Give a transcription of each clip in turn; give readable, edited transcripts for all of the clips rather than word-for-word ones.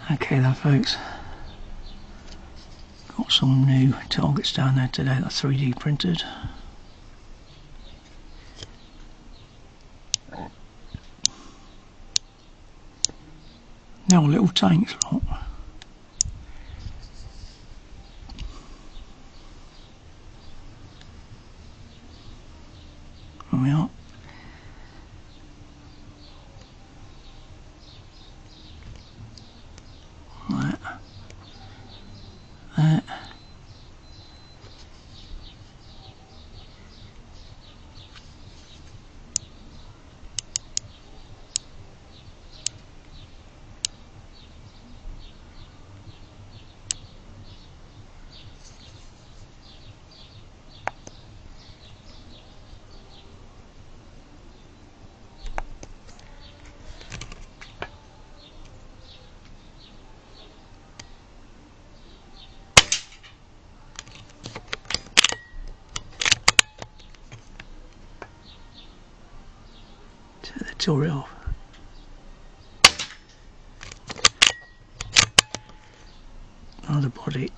Okay then folks, got some new targets down there today that are 3D printed. Now little tanks, look. There we are. There. The turret off. Another body.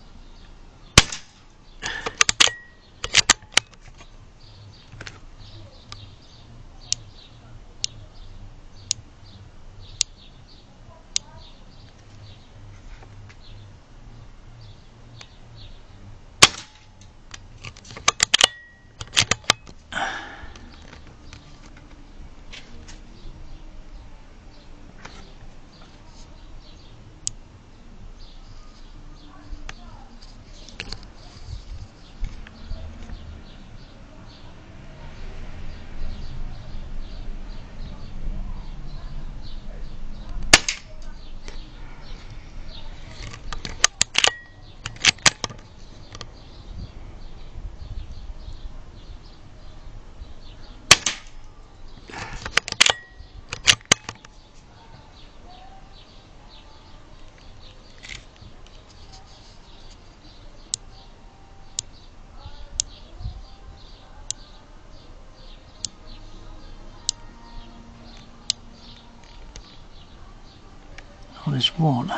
Oh, there's one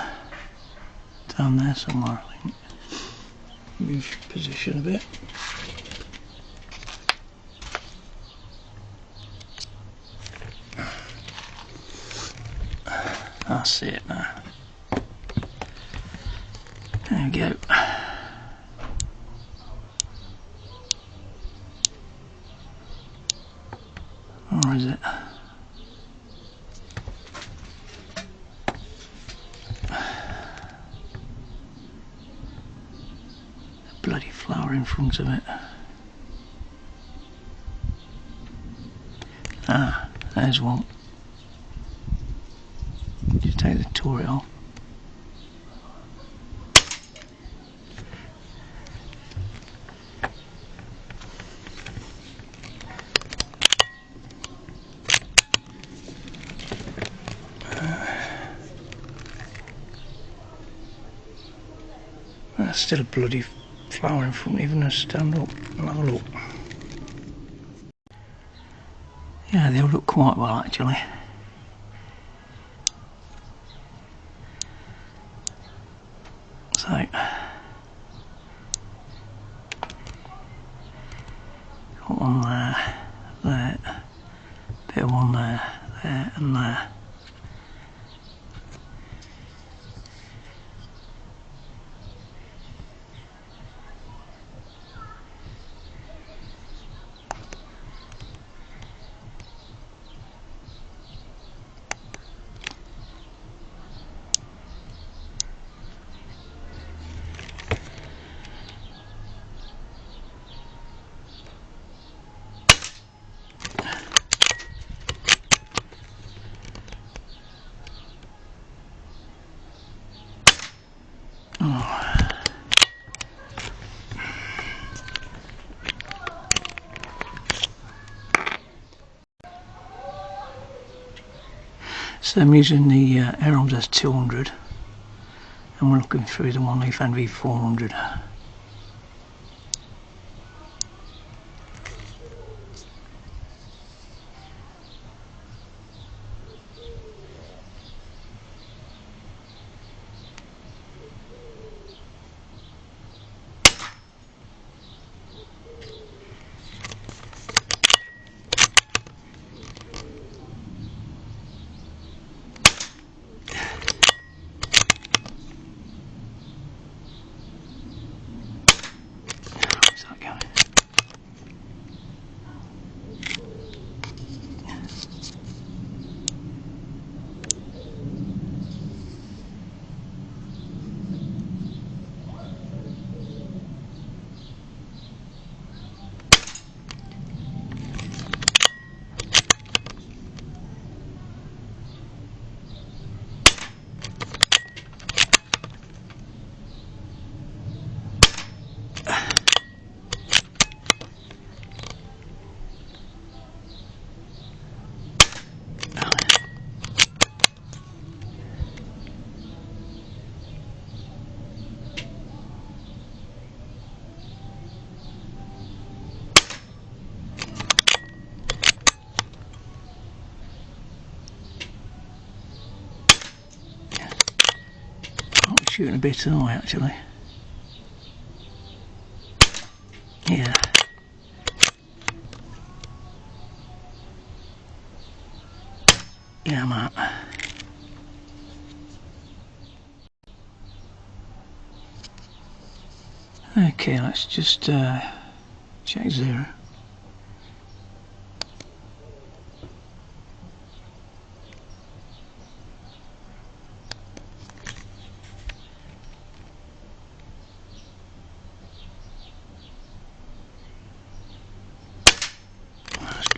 down there somewhere, I think. Move position a bit. I see it now. There we go. Or is it? Bloody flower in front of it. Ah, there's one. Just take the turret off. That's still a bloody flower in front, even a stand up and have a look. Yeah, they all look quite well actually. So got one there, there, bit of one there, there and there. So I'm using the Air Arms S200 and we're looking through the One Leaf NV400. Shooting a bit high actually. Yeah. Yeah, Matt. Okay, let's just check zero.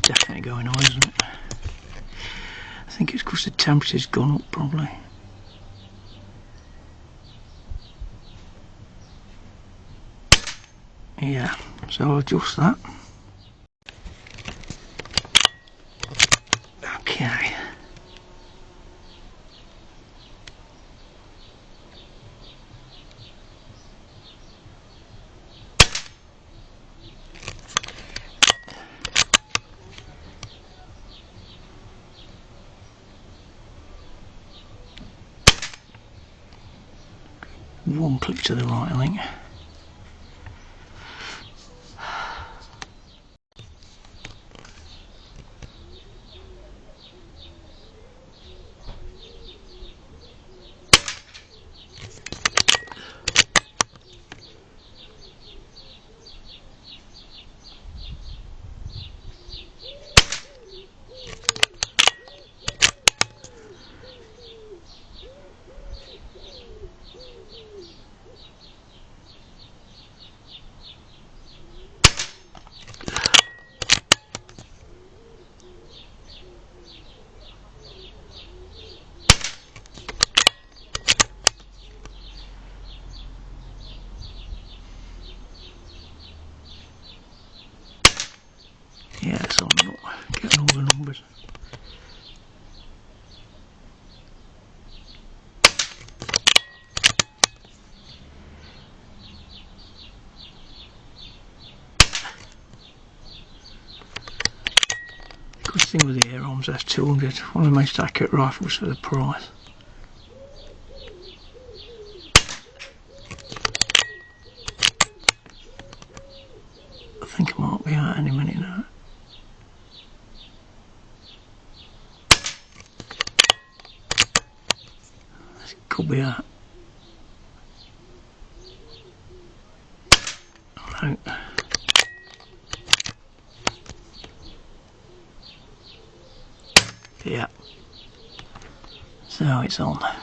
Definitely going on, isn't it? I think it's because the temperature's gone up probably. Yeah, so I'll adjust that. Okay. One click to the right, I think. Yeah, so I'm not getting all the numbers. Good thing with the Air Arms S200, one of the most accurate rifles for the price. I think I might be out any minute now. Could be out. No. Yeah. So it's on.